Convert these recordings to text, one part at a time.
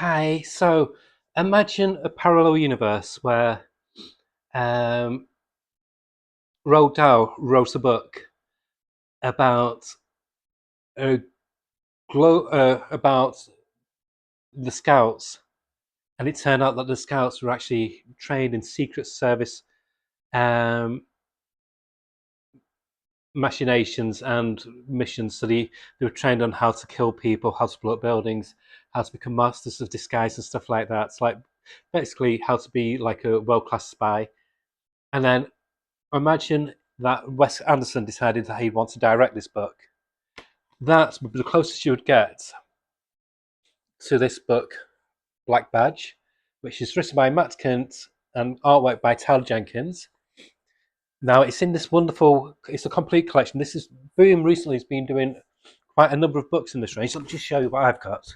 Hi. So imagine a parallel universe where um, Roald Dahl wrote a book about a about the Scouts, and it turned out that the Scouts were actually trained in Secret Service um, machinations and missions. So they were trained on how to kill people, how to blow up buildings, how to become masters of disguise and stuff like that. It's like basically how to be like a world class spy. And then imagine that Wes Anderson decided that he'd want to direct this book. That's the closest you would get to this book, Black Badge, which is written by Matt Kindt and artwork by Tyler Jenkins. Now it's in this wonderful, it's a complete collection. This is Boom recently has been doing quite a number of books in this range. So let me just show you what I've got.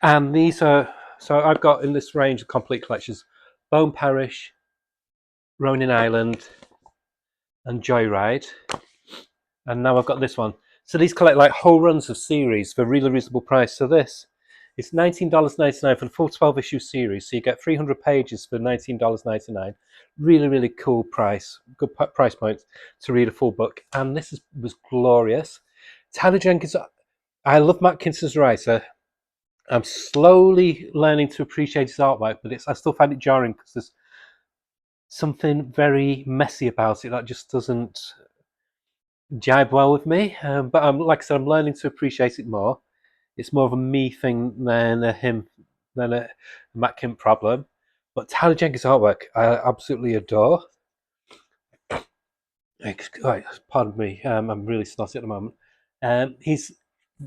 And these are, so I've got in this range of complete collections Bone Parish, Ronin Island, and Joyride. And now I've got this one. So these collect like whole runs of series for a really reasonable price. So this is $19.99 for the full 12 issue series. So you get 300 pages for $19.99. Really, really cool price. Good price point to read a full book. And was glorious. Tyler Jenkins, I love Matt Kindt as a writer. I'm slowly learning to appreciate his artwork, but I still find it jarring because there's something very messy about it that just doesn't jibe well with me. But like I said, I'm learning to appreciate it more. It's more of a me thing than a Matt Kindt problem. But Tyler Jenkins' artwork, I absolutely adore. Pardon me, I'm really snotty at the moment. He's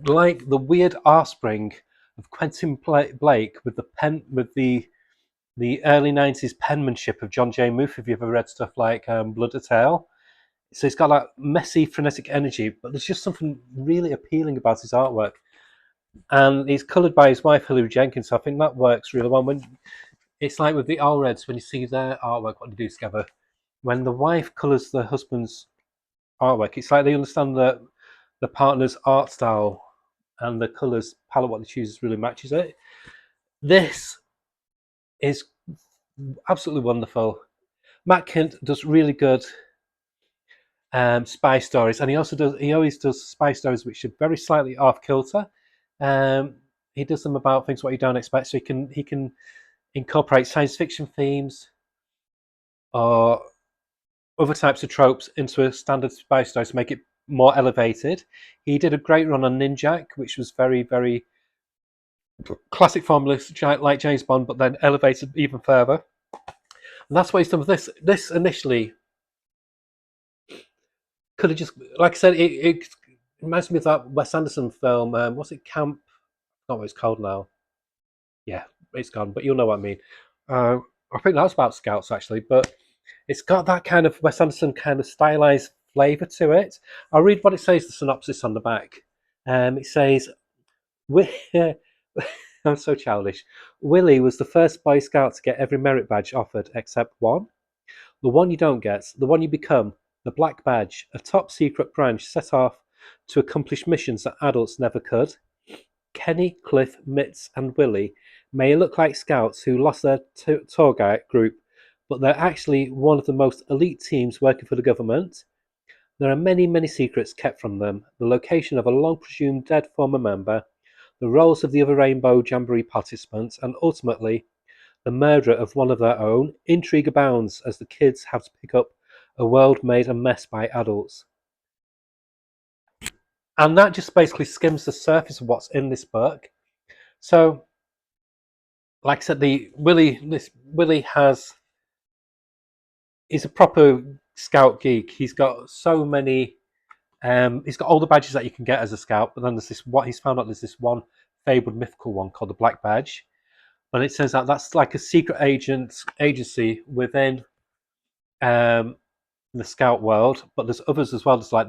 like the weird offspring of Quentin Blake with the early '90s penmanship of John J. Muth. If you've ever read stuff like Blood at Ale, so he's got that messy, frenetic energy, but there's just something really appealing about his artwork. And he's coloured by his wife, Hilary Jenkins, so I think that works really well. When it's like with the Allreds, when you see their artwork, what they do together, when the wife colours the husband's artwork, it's like they understand the partner's art style and the colours palette, what they choose really matches it. This is absolutely wonderful. Matt Kindt does really good spy stories, and he always does spy stories which are very slightly off kilter. Um, he does them about things what you don't expect, so he can incorporate science fiction themes or other types of tropes into a standard spy story to make it more elevated. He did a great run on Ninjak, which was very, very classic formula like James Bond, but then elevated even further. And that's what he's done with this. This initially could have just, like I said, it reminds me of that Wes Anderson film. What's it, Camp? Not what it's called now. Yeah, it's gone, but you'll know what I mean. Uh, I think that was about Scouts actually, but it's got that kind of Wes Anderson kind of stylized flavour to it. I'll read what it says, the synopsis on the back. It says, I'm so childish. Willie was the first Boy Scout to get every merit badge offered except one. The one you don't get, the one you become, the Black Badge, a top secret branch set off to accomplish missions that adults never could. Kenny, Cliff, Mitz, and Willie may look like scouts who lost their tour guide group, but they're actually one of the most elite teams working for the government. There are many, many secrets kept from them: the location of a long presumed dead former member, the roles of the other Rainbow Jamboree participants, and ultimately, the murder of one of their own. Intrigue abounds as the kids have to pick up a world made a mess by adults. And that just basically skims the surface of what's in this book. So, like I said, this Willie is a proper scout geek. He's got so many. He's got all the badges that you can get as a scout, but then there's this. What he's found out there's this one fabled mythical one called the Black Badge, and it turns out that's like a secret agency within um, the scout world. But there's others as well. There's like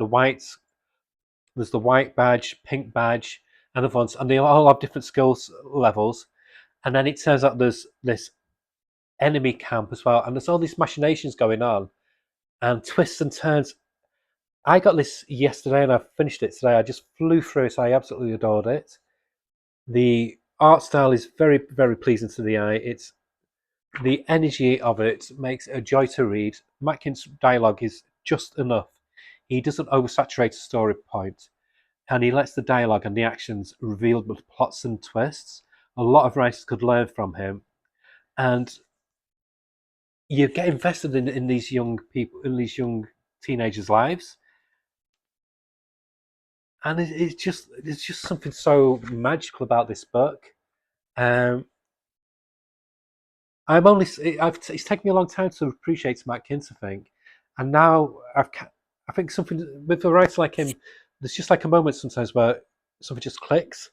there's the white badge, pink badge, and other ones, and they all have different skills levels. And then it turns out there's this enemy camp as well, and there's all these machinations going on. and twists and turns. I got this yesterday and I finished it today. I just flew through it. I absolutely adored it. The art style is very, very pleasing to the eye. It's the energy of it makes it a joy to read. Matt Kindt's dialogue is just enough. He doesn't oversaturate a story point, and he lets the dialogue and the actions reveal the plots and twists. A lot of writers could learn from him, and you get invested in these young people, in these young teenagers' lives, and it's just something so magical about this book. Um, it's taken me a long time to appreciate Matt Kindt, I think, and now I think something with a writer like him, there's just like a moment sometimes where something just clicks,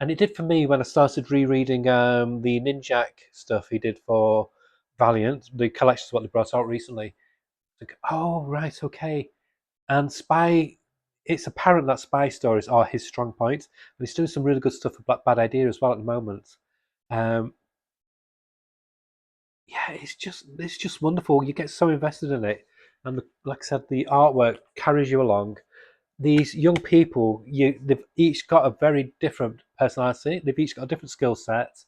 and it did for me when I started rereading the Ninjak stuff he did for Valiant, the collections what they brought out recently. Like, oh right, okay, and it's apparent that spy stories are his strong point, and he's doing some really good stuff with Black Bad Idea as well at the moment. Um, yeah, it's just wonderful. You get so invested in it, and like I said, the artwork carries you along. These young people, they've each got a very different personality. They've each got a different skill set,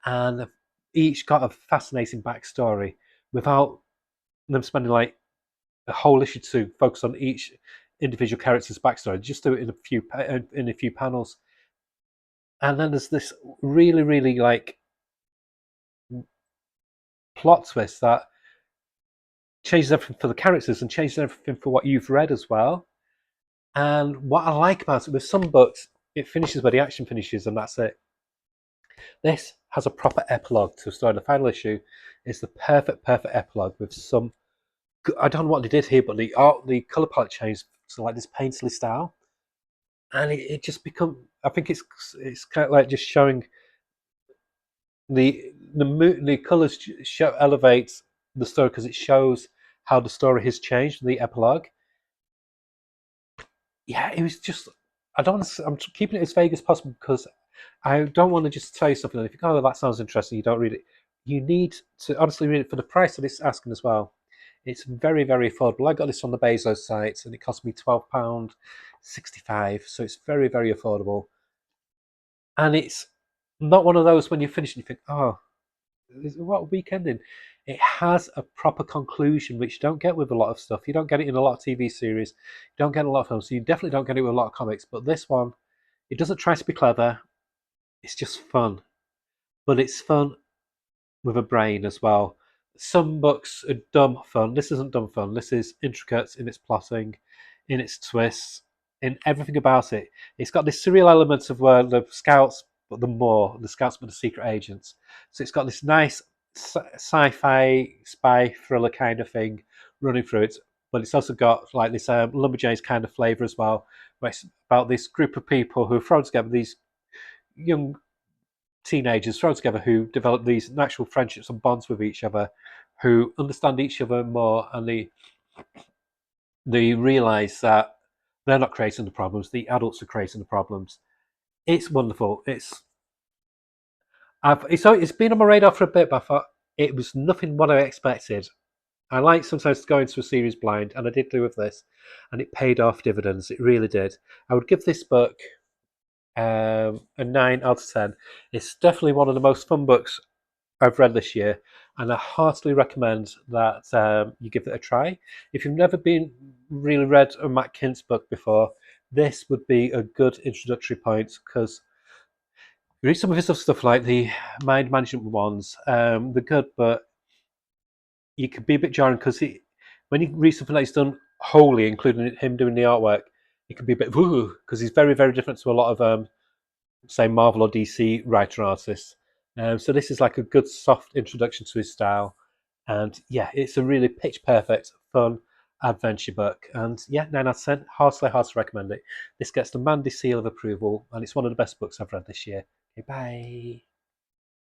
and they've each got a fascinating backstory. Without them spending like a whole issue to focus on each individual character's backstory, just do it in a few panels. And then there's this really, really like plot twist that changes everything for the characters and changes everything for what you've read as well. And what I like about it, with some books, it finishes where the action finishes and that's it. This has a proper epilogue to a story. The final issue is the perfect epilogue with some. I don't know what they did here, but the color palette changed to like this painterly style, and it just become. I think it's kind of like just showing the colors show elevates the story because it shows how the story has changed. The epilogue, yeah, it was just. I don't. I'm keeping it as vague as possible because I don't want to just tell you something and if you go, oh, that sounds interesting, you don't read it. You need to honestly read it for the price that it's asking as well. It's very, very affordable. I got this on the Bezos site and it cost me £12.65. So it's very, very affordable. And it's not one of those when you finish and you think, oh, what a week ending. It has a proper conclusion, which you don't get with a lot of stuff. You don't get it in a lot of TV series. You don't get a lot of films. So you definitely don't get it with a lot of comics. But this one, it doesn't try to be clever. It's just fun. But it's fun with a brain as well. Some books are dumb fun. This isn't dumb fun. This is intricate in its plotting, in its twists, in everything about it. It's got this surreal element of where the scouts, but the scouts, but the secret agents. So it's got this nice sci-fi spy thriller kind of thing running through it. But it's also got like this lumberjanes kind of flavour as well, where it's about this group of people who are thrown together, these young teenagers thrown together who develop these natural friendships and bonds with each other, who understand each other more, and they realize that they're not creating the problems; the adults are creating the problems. It's wonderful. It's been on my radar for a bit, but I thought it was nothing what I expected. I like sometimes to go into a series blind, and I did do with this, and it paid off dividends. It really did. I would give this book a 9 out of 10. It's definitely one of the most fun books I've read this year, and I heartily recommend that you give it a try. If you've never been really read a Matt Kindt's book before, this would be a good introductory point because you read some of his other stuff like the mind management ones. They're good, but you can be a bit jarring because when you read something that he's done wholly, including him doing the artwork, it can be a bit woo because he's very, very different to a lot of say Marvel or DC writer artists. So this is like a good soft introduction to his style, and yeah, it's a really pitch perfect, fun adventure book. And yeah, 9 out of 10, heartily recommend it. This gets the Mandy seal of approval, and it's one of the best books I've read this year. Okay, bye.